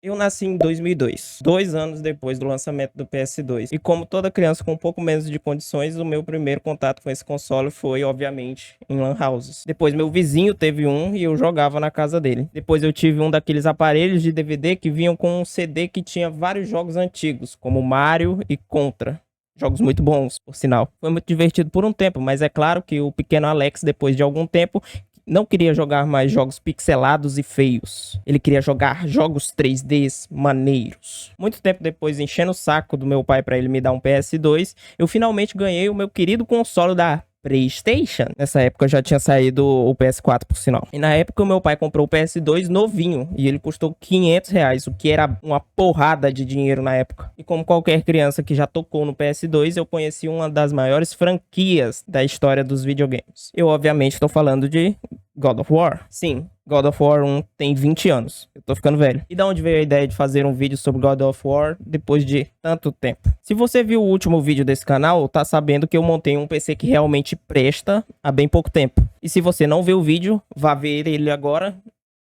Eu nasci em 2002, 2 anos depois do lançamento do PS2. E como toda criança com um pouco menos de condições, o meu primeiro contato com esse console foi, obviamente, em lan houses. Depois meu vizinho teve um e eu jogava na casa dele. Depois eu tive um daqueles aparelhos de DVD que vinham com um CD que tinha vários jogos antigos, como Mario e Contra. Jogos muito bons, por sinal. Foi muito divertido por um tempo, mas é claro que o pequeno Alex, depois de algum tempo, não queria jogar mais jogos pixelados e feios. Ele queria jogar jogos 3Ds maneiros. Muito tempo depois, enchendo o saco do meu pai para ele me dar um PS2, eu finalmente ganhei o meu querido console da PlayStation. Nessa época já tinha saído o PS4, por sinal. E na época o meu pai comprou o PS2 novinho e ele custou R$ 500, o que era uma porrada de dinheiro na época. E como qualquer criança que já tocou no PS2, eu conheci uma das maiores franquias da história dos videogames. Eu obviamente estou falando de God of War. Sim, God of War 1 tem 20 anos. Eu tô ficando velho. E da onde veio a ideia de fazer um vídeo sobre God of War depois de tanto tempo? Se você viu o último vídeo desse canal, tá sabendo que eu montei um PC que realmente presta há bem pouco tempo. E se você não viu o vídeo, vá ver ele agora.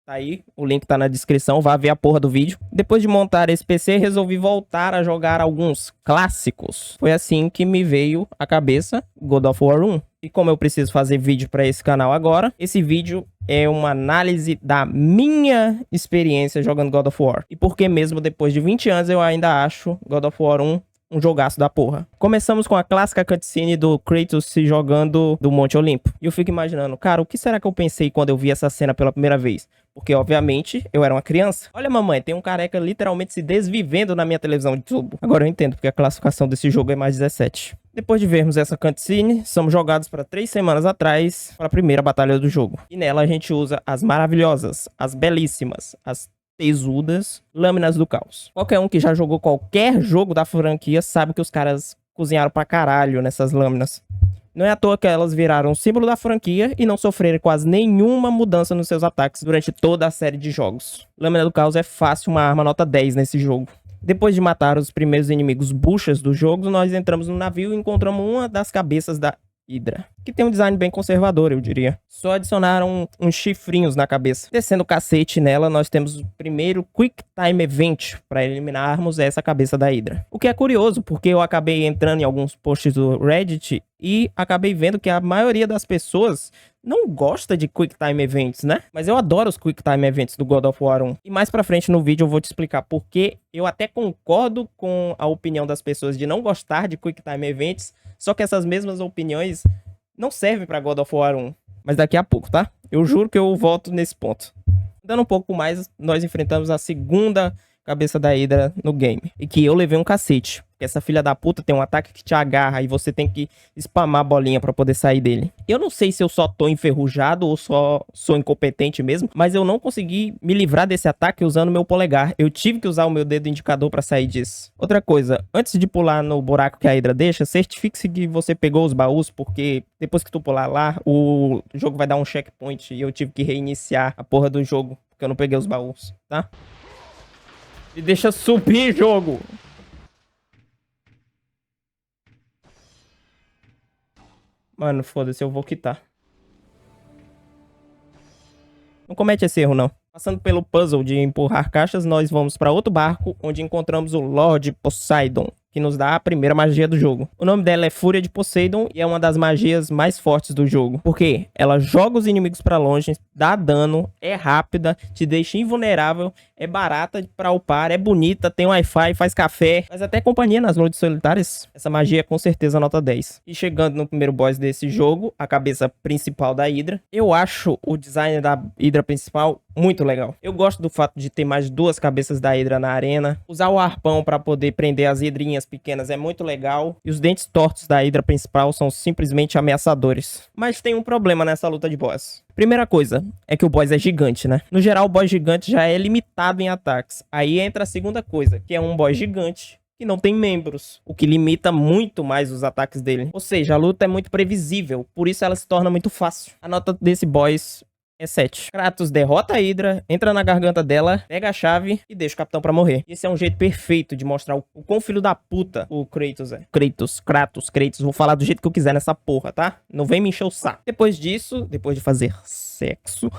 Tá aí, o link tá na descrição, vá ver a porra do vídeo. Depois de montar esse PC, resolvi voltar a jogar alguns clássicos. Foi assim que me veio à cabeça God of War 1. E como eu preciso fazer vídeo para esse canal agora, esse vídeo é uma análise da minha experiência jogando God of War. E porque mesmo depois de 20 anos eu ainda acho God of War 1 um jogaço da porra. Começamos com a clássica cutscene do Kratos se jogando do Monte Olimpo. E eu fico imaginando, cara, o que será que eu pensei quando eu vi essa cena pela primeira vez? Porque, obviamente, eu era uma criança. Olha, mamãe, tem um careca literalmente se desvivendo na minha televisão de tubo. Agora eu entendo, porque a classificação desse jogo é mais 17. Depois de vermos essa cutscene, somos jogados para 3 semanas atrás para a primeira batalha do jogo. E nela a gente usa as maravilhosas, as belíssimas, as tesudas lâminas do caos. Qualquer um que já jogou qualquer jogo da franquia sabe que os caras cozinharam pra caralho nessas lâminas. Não é à toa que elas viraram o símbolo da franquia e não sofreram quase nenhuma mudança nos seus ataques durante toda a série de jogos. Lâmina do Caos é fácil uma arma nota 10 nesse jogo. Depois de matar os primeiros inimigos buchas do jogo, nós entramos no navio e encontramos uma das cabeças da Hydra, que tem um design bem conservador, eu diria. Só adicionaram uns chifrinhos na cabeça. Descendo o cacete nela, nós temos o primeiro Quick Time Event para eliminarmos essa cabeça da Hydra. O que é curioso, porque eu acabei entrando em alguns posts do Reddit e acabei vendo que a maioria das pessoas não gosta de Quick Time Events, né? Mas eu adoro os Quick Time Events do God of War 1. E mais pra frente no vídeo eu vou te explicar porque eu até concordo com a opinião das pessoas de não gostar de Quick Time Events, só que essas mesmas opiniões não servem pra God of War 1. Mas daqui a pouco, tá? Eu juro que eu volto nesse ponto. Dando um pouco mais, nós enfrentamos a segunda cabeça da Hydra no game. E que eu levei um cacete. Porque essa filha da puta tem um ataque que te agarra e você tem que spamar a bolinha pra poder sair dele. Eu não sei se eu só tô enferrujado ou só sou incompetente mesmo, mas eu não consegui me livrar desse ataque usando meu polegar. Eu tive que usar o meu dedo indicador pra sair disso. Outra coisa, antes de pular no buraco que a Hydra deixa, certifique-se que você pegou os baús, porque depois que tu pular lá, o jogo vai dar um checkpoint e eu tive que reiniciar a porra do jogo, porque eu não peguei os baús, tá? Me deixa subir, jogo! Mano, foda-se, eu vou quitar. Não comete esse erro, não. Passando pelo puzzle de empurrar caixas, nós vamos para outro barco, onde encontramos o Lord Poseidon, que nos dá a primeira magia do jogo. O nome dela é Fúria de Poseidon e é uma das magias mais fortes do jogo. Porque ela joga os inimigos pra longe, dá dano, é rápida, te deixa invulnerável, é barata pra upar, é bonita, tem Wi-Fi, faz café, faz até companhia nas noites solitárias. Essa magia é com certeza nota 10. E chegando no primeiro boss desse jogo, a cabeça principal da Hydra, eu acho o design da Hydra principal muito legal. Eu gosto do fato de ter mais 2 cabeças da Hydra na arena. Usar o arpão pra poder prender as hidrinhas pequenas é muito legal. E os dentes tortos da Hydra principal são simplesmente ameaçadores. Mas tem um problema nessa luta de boss. Primeira coisa, é que o boss é gigante, né? No geral, o boss gigante já é limitado em ataques. Aí entra a segunda coisa, que é um boss gigante que não tem membros, o que limita muito mais os ataques dele. Ou seja, a luta é muito previsível, por isso ela se torna muito fácil. A nota desse boss é 7. Kratos derrota a Hydra, entra na garganta dela, pega a chave e deixa o capitão pra morrer. Esse é um jeito perfeito de mostrar o quão filho da puta o Kratos é. Kratos. Vou falar do jeito que eu quiser nessa porra, tá? Não vem me encher o saco. Depois disso, depois de fazer sexo,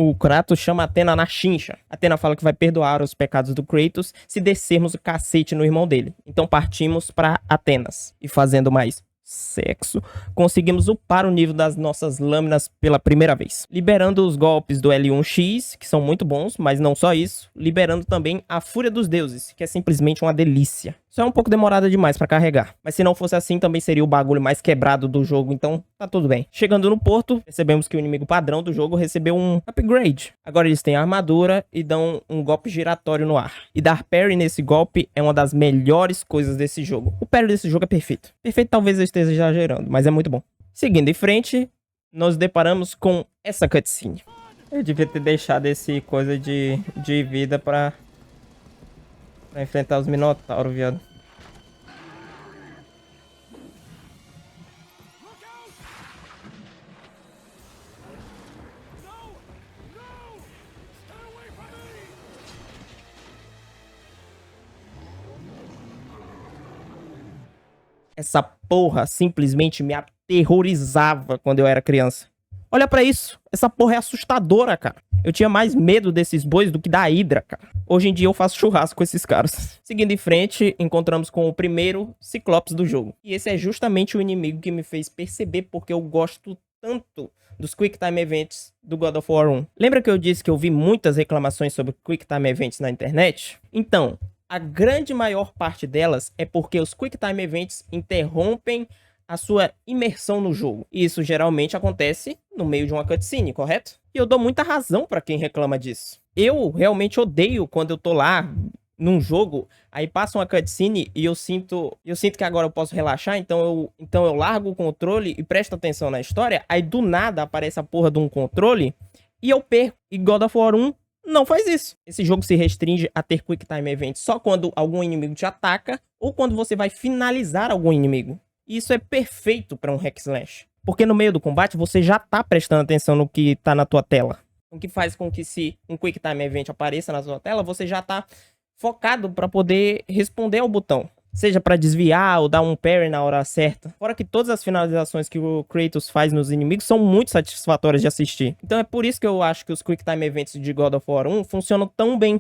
O Kratos chama Athena na chincha. Athena fala que vai perdoar os pecados do Kratos se descermos o cacete no irmão dele. Então partimos para Atenas. E fazendo mais sexo, conseguimos upar o nível das nossas lâminas pela primeira vez, liberando os golpes do L1X, que são muito bons, mas não só isso, liberando também a Fúria dos Deuses, que é simplesmente uma delícia. Só é um pouco demorada demais pra carregar, mas se não fosse assim também seria o bagulho mais quebrado do jogo, então tá tudo bem. Chegando no porto, percebemos que o inimigo padrão do jogo recebeu um upgrade. Agora eles têm armadura e dão um golpe giratório no ar. E dar parry nesse golpe é uma das melhores coisas desse jogo. O parry desse jogo é perfeito. Perfeito talvez eu esteja exagerando, mas é muito bom. Seguindo em frente, nos deparamos com essa cutscene. Eu devia ter deixado esse coisa de vida pra enfrentar os Minotauros, viado. Essa porra simplesmente me aterrorizava quando eu era criança. Olha pra isso. Essa porra é assustadora, cara. Eu tinha mais medo desses bois do que da Hydra, cara. Hoje em dia eu faço churrasco com esses caras. Seguindo em frente, encontramos com o primeiro Ciclopes do jogo. E esse é justamente o inimigo que me fez perceber porque eu gosto tanto dos Quick Time Events do God of War 1. Lembra que eu disse que eu vi muitas reclamações sobre Quick Time Events na internet? Então, a grande maior parte delas é porque os Quick Time Events interrompem a sua imersão no jogo. E isso geralmente acontece no meio de uma cutscene, correto? E eu dou muita razão pra quem reclama disso. Eu realmente odeio quando eu tô lá num jogo, aí passa uma cutscene e eu sinto que agora eu posso relaxar, então eu largo o controle e presto atenção na história, aí do nada aparece a porra de um controle e eu perco. E God of War 1 não faz isso. Esse jogo se restringe a ter Quick Time Events só quando algum inimigo te ataca ou quando você vai finalizar algum inimigo. E isso é perfeito para um hack slash. Porque no meio do combate você já tá prestando atenção no que tá na tua tela. O que faz com que se um Quick Time Event apareça na sua tela, você já tá focado para poder responder ao botão. Seja para desviar ou dar um parry na hora certa. Fora que todas as finalizações que o Kratos faz nos inimigos são muito satisfatórias de assistir. Então é por isso que eu acho que os Quick Time Events de God of War 1 funcionam tão bem.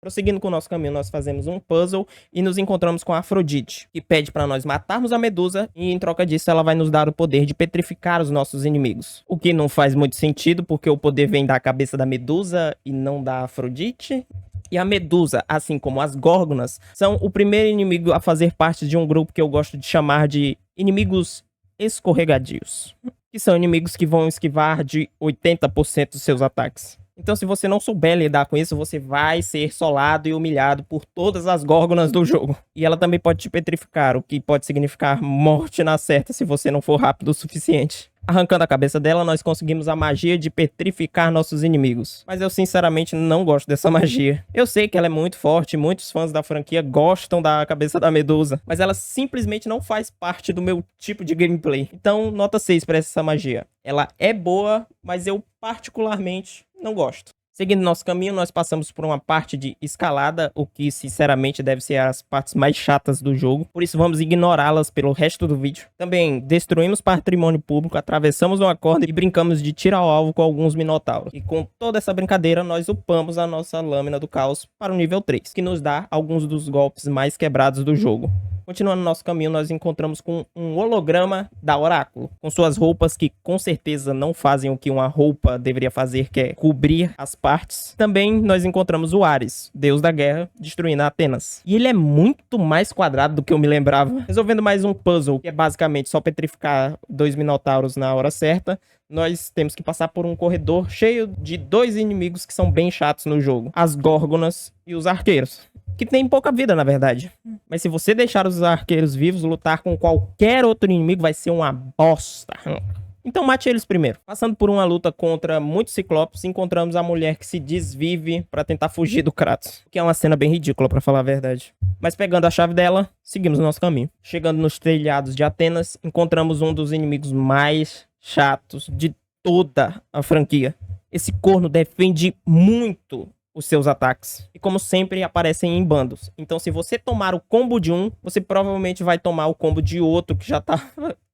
Prosseguindo com o nosso caminho, nós fazemos um puzzle e nos encontramos com a Afrodite, que pede para nós matarmos a Medusa e em troca disso ela vai nos dar o poder de petrificar os nossos inimigos. O que não faz muito sentido porque o poder vem da cabeça da Medusa e não da Afrodite. E a Medusa, assim como as Górgonas, são o primeiro inimigo a fazer parte de um grupo que eu gosto de chamar de inimigos escorregadios, que são inimigos que vão esquivar de 80% dos seus ataques. Então, se você não souber lidar com isso, você vai ser solado e humilhado por todas as górgonas do jogo. E ela também pode te petrificar, o que pode significar morte na certa se você não for rápido o suficiente. Arrancando a cabeça dela, nós conseguimos a magia de petrificar nossos inimigos. Mas eu sinceramente não gosto dessa magia. Eu sei que ela é muito forte, muitos fãs da franquia gostam da cabeça da Medusa, mas ela simplesmente não faz parte do meu tipo de gameplay. Então, nota 6 para essa magia. Ela é boa, mas eu particularmente não gosto. Seguindo nosso caminho, nós passamos por uma parte de escalada, o que sinceramente deve ser as partes mais chatas do jogo. Por isso vamos ignorá-las pelo resto do vídeo. Também destruímos patrimônio público, atravessamos uma corda e brincamos de tiro ao alvo com alguns minotauros. E com toda essa brincadeira, nós upamos a nossa lâmina do caos para o nível 3, que nos dá alguns dos golpes mais quebrados do jogo. Continuando nosso caminho, nós encontramos com um holograma da Oráculo, com suas roupas que com certeza não fazem o que uma roupa deveria fazer, que é cobrir as partes. Também nós encontramos o Ares, deus da guerra, destruindo Atenas. E ele é muito mais quadrado do que eu me lembrava. Resolvendo mais um puzzle, que é basicamente só petrificar 2 minotauros na hora certa, nós temos que passar por um corredor cheio de 2 inimigos que são bem chatos no jogo. As Górgonas e os arqueiros. Que tem pouca vida, na verdade. Mas se você deixar os arqueiros vivos, lutar com qualquer outro inimigo vai ser uma bosta. Então mate eles primeiro. Passando por uma luta contra muitos ciclopes, encontramos a mulher que se desvive pra tentar fugir do Kratos. Que é uma cena bem ridícula, pra falar a verdade. Mas pegando a chave dela, seguimos o nosso caminho. Chegando nos telhados de Atenas, encontramos um dos inimigos mais chatos de toda a franquia. Esse corno defende muito os seus ataques. E como sempre, aparecem em bandos. Então, se você tomar o combo de um, você provavelmente vai tomar o combo de outro que já tá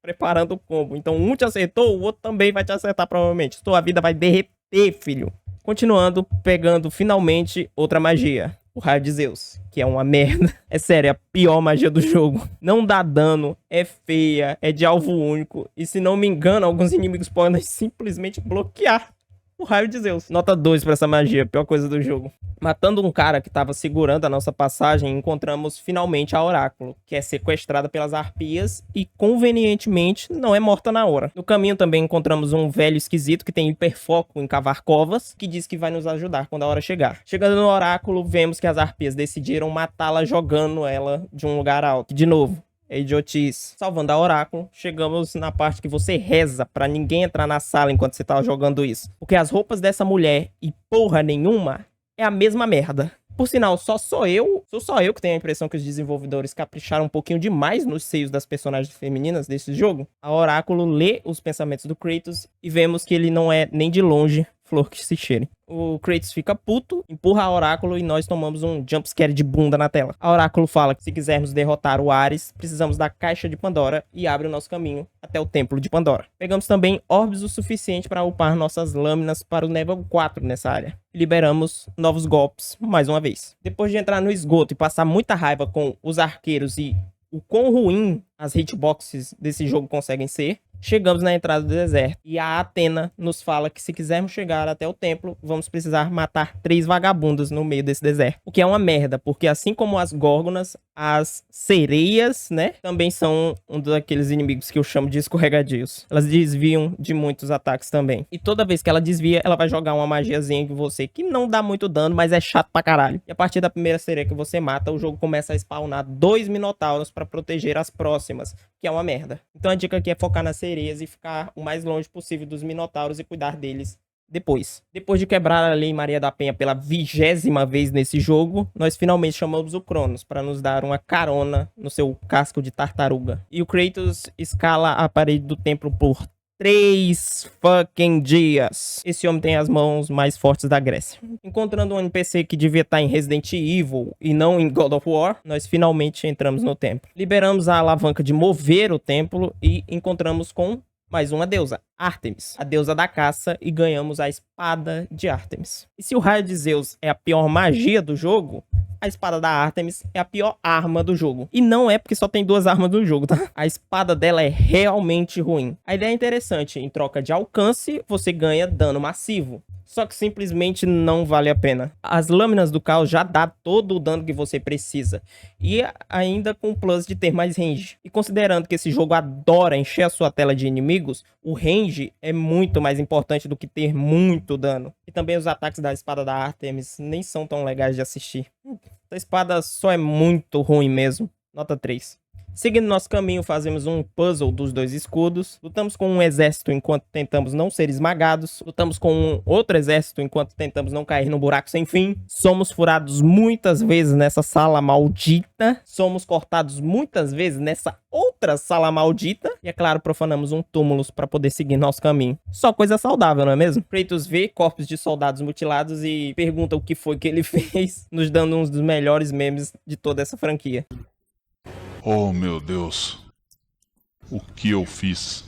preparando o combo. Então, um te acertou, o outro também vai te acertar provavelmente. Sua vida vai derreter, filho. Continuando, pegando finalmente outra magia. O Raio de Zeus, que é uma merda. É sério, é a pior magia do jogo. Não dá dano, é feia, é de alvo único. E se não me engano, alguns inimigos podem simplesmente bloquear o Raio de Zeus. Nota 2 pra essa magia, pior coisa do jogo. Matando um cara que tava segurando a nossa passagem, encontramos finalmente a Oráculo, que é sequestrada pelas arpias e, convenientemente, não é morta na hora. No caminho também encontramos um velho esquisito que tem hiperfoco em cavar covas, que diz que vai nos ajudar quando a hora chegar. Chegando no Oráculo, vemos que as arpias decidiram matá-la jogando ela de um lugar alto. De novo, é idiotice. Salvando a Oráculo, chegamos na parte que você reza pra ninguém entrar na sala enquanto você tá jogando isso. Porque as roupas dessa mulher e porra nenhuma é a mesma merda. Por sinal, sou só eu que tenho a impressão que os desenvolvedores capricharam um pouquinho demais nos seios das personagens femininas desse jogo. A Oráculo lê os pensamentos do Kratos e vemos que ele não é nem de longe flor que se cheire. O Kratos fica puto, empurra a Oráculo e nós tomamos um jumpscare de bunda na tela. A Oráculo fala que se quisermos derrotar o Ares, precisamos da Caixa de Pandora e abre o nosso caminho até o Templo de Pandora. Pegamos também orbes o suficiente para upar nossas lâminas para o level 4 nessa área. Liberamos novos golpes mais uma vez. Depois de entrar no esgoto e passar muita raiva com os arqueiros e o quão ruim as hitboxes desse jogo conseguem ser, chegamos na entrada do deserto e a Atena nos fala que se quisermos chegar até o templo, vamos precisar matar 3 vagabundas no meio desse deserto. O que é uma merda, porque assim como as górgonas, as sereias, né, também são um daqueles inimigos que eu chamo de escorregadios. Elas desviam de muitos ataques também. E toda vez que ela desvia, ela vai jogar uma magiazinha em você que não dá muito dano, mas é chato pra caralho. E a partir da primeira sereia que você mata, o jogo começa a spawnar 2 minotauros pra proteger as próximas, que é uma merda. Então a dica aqui é focar nas sereias e ficar o mais longe possível dos minotauros e cuidar deles depois. Depois de quebrar a Lei Maria da Penha pela 20ª vez nesse jogo, nós finalmente chamamos o Cronos para nos dar uma carona no seu casco de tartaruga. E o Kratos escala a parede do templo por 3 fucking dias. Esse homem tem as mãos mais fortes da Grécia. Encontrando um NPC que devia estar em Resident Evil e não em God of War, nós finalmente entramos no templo. Liberamos a alavanca de mover o templo e encontramos com mais uma deusa, Ártemis, a deusa da caça, e ganhamos a espada de Ártemis. E se o Raio de Zeus é a pior magia do jogo, a espada da Ártemis é a pior arma do jogo. E não é porque só tem 2 armas no jogo, tá? A espada dela é realmente ruim. A ideia é interessante. Em troca de alcance, você ganha dano massivo. Só que simplesmente não vale a pena. As lâminas do caos já dá todo o dano que você precisa. E ainda com o plus de ter mais range. E considerando que esse jogo adora encher a sua tela de inimigos, o range é muito mais importante do que ter muito dano. E também os ataques da espada da Ártemis nem são tão legais de assistir. Essa espada só é muito ruim mesmo. Nota 3. Seguindo nosso caminho, fazemos um puzzle dos 2 escudos. Lutamos com um exército enquanto tentamos não ser esmagados. Lutamos com um outro exército enquanto tentamos não cair no buraco sem fim. Somos furados muitas vezes nessa sala maldita. Somos cortados muitas vezes nessa outra sala maldita. E é claro, profanamos um túmulo para poder seguir nosso caminho. Só coisa saudável, não é mesmo? Kratos vê corpos de soldados mutilados e pergunta o que foi que ele fez, nos dando um dos melhores memes de toda essa franquia. Oh, meu Deus. O que eu fiz?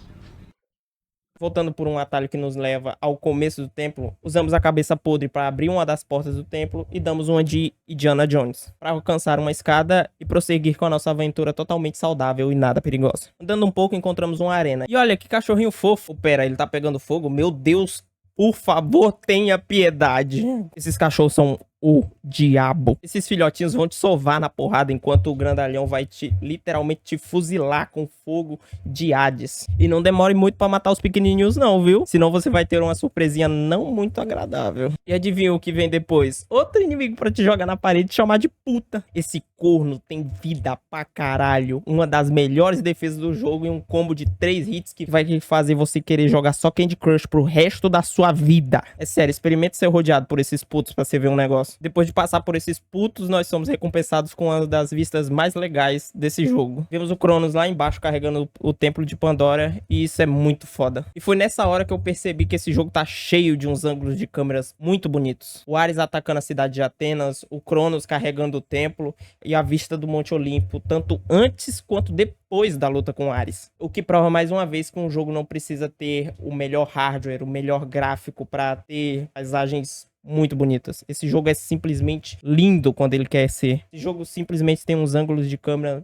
Voltando por um atalho que nos leva ao começo do templo, usamos a cabeça podre para abrir uma das portas do templo e damos uma de Indiana Jones, para alcançar uma escada e prosseguir com a nossa aventura totalmente saudável e nada perigosa. Andando um pouco, encontramos uma arena. E olha, que cachorrinho fofo. Pera, ele tá pegando fogo? Meu Deus, por favor, tenha piedade. Esses cachorros são o diabo. Esses filhotinhos vão te sovar na porrada enquanto o grandalhão vai literalmente te fuzilar com fogo de Hades. E não demore muito pra matar os pequenininhos não, viu? Senão você vai ter uma surpresinha não muito agradável. E adivinha o que vem depois? Outro inimigo pra te jogar na parede e chamar de puta. Esse corno tem vida pra caralho. Uma das melhores defesas do jogo e um combo de 3 hits que vai fazer você querer jogar só Candy Crush pro resto da sua vida. É sério, experimente ser rodeado por esses putos pra você ver um negócio. Depois de passar por esses putos, nós somos recompensados com uma das vistas mais legais desse jogo. Vemos o Cronos lá embaixo carregando o templo de Pandora e isso é muito foda. E foi nessa hora que eu percebi que esse jogo tá cheio de uns ângulos de câmeras muito bonitos. O Ares atacando a cidade de Atenas, o Cronos carregando o templo e a vista do Monte Olimpo, tanto antes quanto depois da luta com o Ares. O que prova mais uma vez que um jogo não precisa ter o melhor hardware, o melhor gráfico para ter paisagens muito bonitas. Esse jogo é simplesmente lindo quando ele quer ser. Esse jogo simplesmente tem uns ângulos de câmera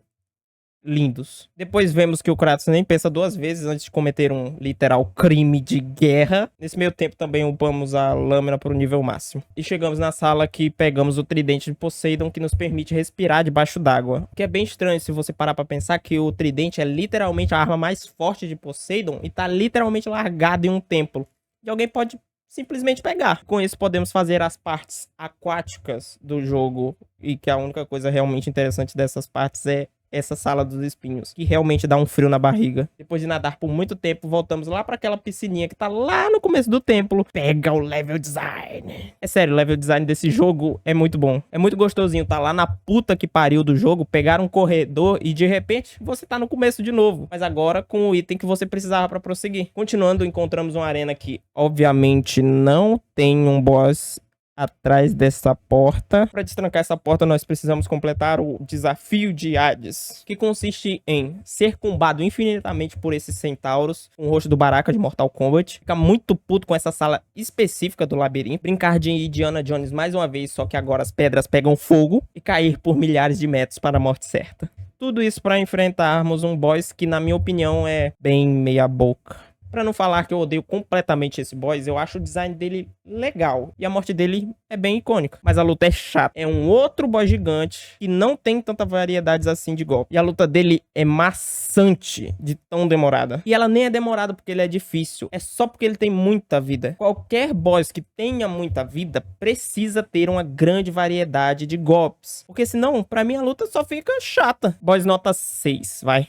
lindos. Depois vemos que o Kratos nem pensa 2 vezes antes de cometer um literal crime de guerra. Nesse meio tempo também upamos a lâmina para o nível máximo. E chegamos na sala que pegamos o tridente de Poseidon que nos permite respirar debaixo d'água. O que é bem estranho se você parar para pensar que o tridente é literalmente a arma mais forte de Poseidon e tá literalmente largado em um templo. E alguém pode simplesmente pegar. Com isso podemos fazer as partes aquáticas do jogo e que a única coisa realmente interessante dessas partes é essa sala dos espinhos, que realmente dá um frio na barriga. Depois de nadar por muito tempo, voltamos lá para aquela piscininha que tá lá no começo do templo. Pega o level design. É sério, o level design desse jogo é muito bom. É muito gostosinho tá lá na puta que pariu do jogo, pegar um corredor e de repente você tá no começo de novo. Mas agora com o item que você precisava para prosseguir. Continuando, encontramos uma arena que obviamente não tem um boss atrás dessa porta. Para destrancar essa porta, nós precisamos completar o desafio de Hades, que consiste em ser combado infinitamente por esses centauros, com o rosto do Baraka de Mortal Kombat, ficar muito puto com essa sala específica do labirinto, brincar de Indiana Jones mais uma vez, só que agora as pedras pegam fogo, e cair por milhares de metros para a morte certa. Tudo isso para enfrentarmos um boss que, na minha opinião, é bem meia boca. Pra não falar que eu odeio completamente esse boss, eu acho o design dele legal. E a morte dele é bem icônica. Mas a luta é chata. É um outro boss gigante que não tem tanta variedades assim de golpe. E a luta dele é maçante de tão demorada. E ela nem é demorada porque ele é difícil. É só porque ele tem muita vida. Qualquer boss que tenha muita vida precisa ter uma grande variedade de golpes. Porque senão, pra mim, a luta só fica chata. Boss nota 6, vai.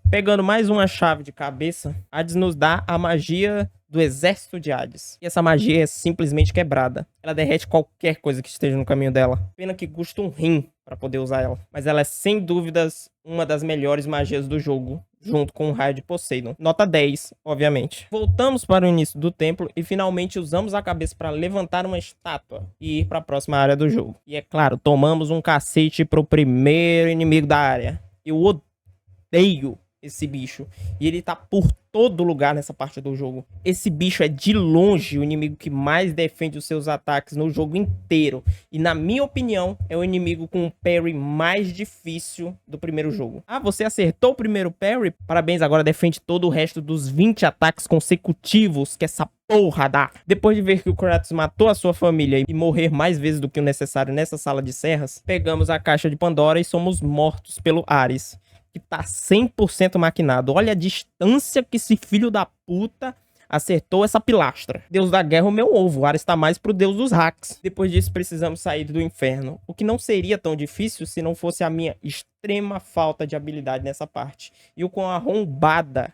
Pegando mais uma chave de cabeça, Hades nos dá a magia do exército de Hades. E essa magia é simplesmente quebrada. Ela derrete qualquer coisa que esteja no caminho dela. Pena que custa um rim para poder usar ela. Mas ela é sem dúvidas uma das melhores magias do jogo, junto com o raio de Poseidon. Nota 10, obviamente. Voltamos para o início do templo e finalmente usamos a cabeça para levantar uma estátua e ir para a próxima área do jogo. E é claro, tomamos um cacete pro primeiro inimigo da área. Eu odeio esse bicho. E ele tá por todo lugar nessa parte do jogo. Esse bicho é de longe o inimigo que mais defende os seus ataques no jogo inteiro. E na minha opinião, é o inimigo com o parry mais difícil do primeiro jogo. Ah, você acertou o primeiro parry? Parabéns, agora defende todo o resto dos 20 ataques consecutivos que essa porra dá. Depois de ver que o Kratos matou a sua família e morrer mais vezes do que o necessário nessa sala de serras, pegamos a caixa de Pandora e somos mortos pelo Ares, que tá 100% maquinado. Olha a distância que esse filho da puta acertou essa pilastra. Deus da guerra, o meu ovo. O Ares tá mais pro deus dos hacks. Depois disso, precisamos sair do inferno. O que não seria tão difícil se não fosse a minha extrema falta de habilidade nessa parte. E o quão arrombada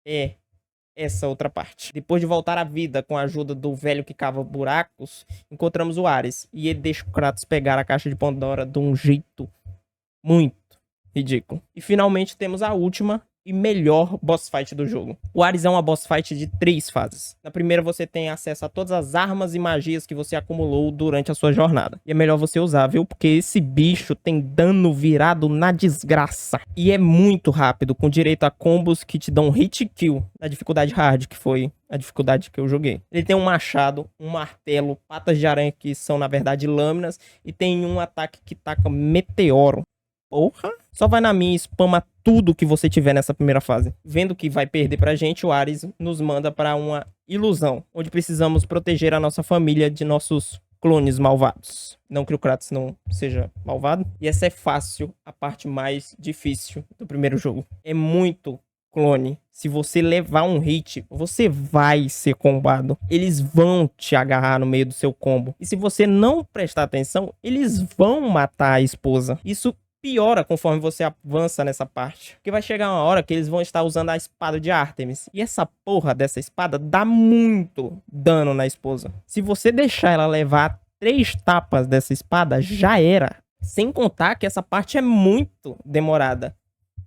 é essa outra parte. Depois de voltar à vida com a ajuda do velho que cava buracos, encontramos o Ares. E ele deixa o Kratos pegar a caixa de Pandora de um jeito muito ridículo. E finalmente temos a última e melhor boss fight do jogo. O Ares é uma boss fight de 3 fases. Na primeira você tem acesso a todas as armas e magias que você acumulou durante a sua jornada. E é melhor você usar, viu? Porque esse bicho tem dano virado na desgraça. E é muito rápido, com direito a combos que te dão hit kill na dificuldade hard, que foi a dificuldade que eu joguei. Ele tem um machado, um martelo, patas de aranha que são na verdade lâminas e tem um ataque que taca meteoro. Porra! Só vai na minha e spama tudo que você tiver nessa primeira fase. Vendo que vai perder pra gente, o Ares nos manda pra uma ilusão, onde precisamos proteger a nossa família de nossos clones malvados. Não que o Kratos não seja malvado. E essa é fácil, a parte mais difícil do primeiro jogo. É muito clone. Se você levar um hit, você vai ser combado. Eles vão te agarrar no meio do seu combo. E se você não prestar atenção, eles vão matar a esposa. Isso piora conforme você avança nessa parte. Porque vai chegar uma hora que eles vão estar usando a espada de Artemis. E essa porra dessa espada dá muito dano na esposa. Se você deixar ela levar 3 tapas dessa espada, já era. Sem contar que essa parte é muito demorada.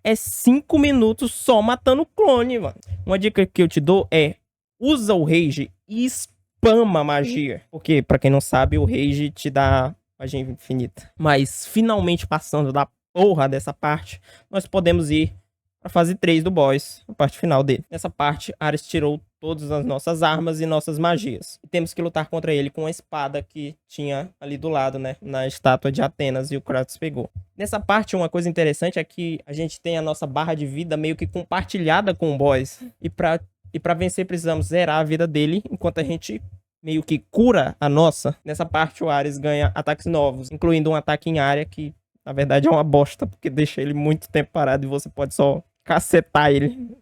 É 5 minutos só matando clone, mano. Uma dica que eu te dou é: usa o Rage e spama magia. Porque, pra quem não sabe, o Rage te dá magia infinita. Mas, finalmente passando da porra dessa parte, nós podemos ir pra fase 3 do boss, a parte final dele. Nessa parte, Ares tirou todas as nossas armas e nossas magias. E temos que lutar contra ele com a espada que tinha ali do lado, né? Na estátua de Atenas, e o Kratos pegou. Nessa parte, uma coisa interessante é que a gente tem a nossa barra de vida meio que compartilhada com o boss. E pra vencer, precisamos zerar a vida dele, enquanto a gente meio que cura a nossa. Nessa parte, o Ares ganha ataques novos, incluindo um ataque em área que, na verdade, é uma bosta, porque deixa ele muito tempo parado e você pode só cacetar ele.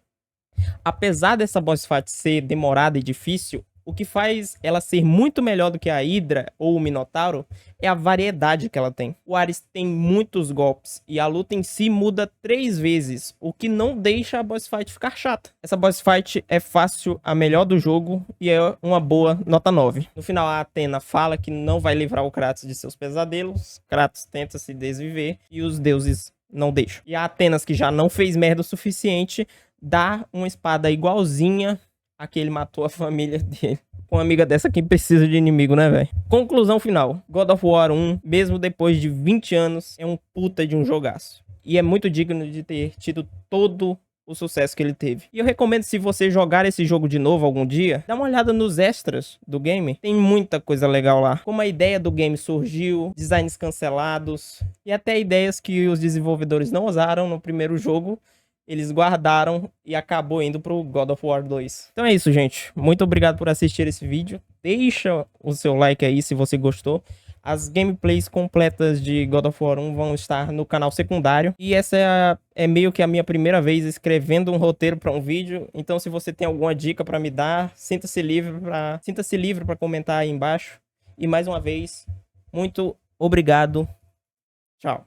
Apesar dessa boss fight ser demorada e difícil, o que faz ela ser muito melhor do que a Hydra ou o Minotauro é a variedade que ela tem. O Ares tem muitos golpes e a luta em si muda 3 vezes, o que não deixa a boss fight ficar chata. Essa boss fight é fácil, a melhor do jogo, e é uma boa nota 9. No final, a Athena fala que não vai livrar o Kratos de seus pesadelos. Kratos tenta se desviver e os deuses não deixam. E a Atenas, que já não fez merda o suficiente, dá uma espada igualzinha a que ele matou a família dele. Com uma amiga dessa, quem precisa de inimigo, né, velho? Conclusão final. God of War 1, mesmo depois de 20 anos, é um puta de um jogaço. E é muito digno de ter tido todo o sucesso que ele teve. E eu recomendo, se você jogar esse jogo de novo algum dia, dá uma olhada nos extras do game. Tem muita coisa legal lá. Como a ideia do game surgiu, designs cancelados, e até ideias que os desenvolvedores não usaram no primeiro jogo, eles guardaram e acabou indo pro God of War 2. Então é isso, gente. Muito obrigado por assistir esse vídeo. Deixa o seu like aí se você gostou. As gameplays completas de God of War 1 vão estar no canal secundário. E essa é meio que a minha primeira vez escrevendo um roteiro para um vídeo. Então, se você tem alguma dica para me dar, sinta-se livre para comentar aí embaixo. E mais uma vez, muito obrigado. Tchau.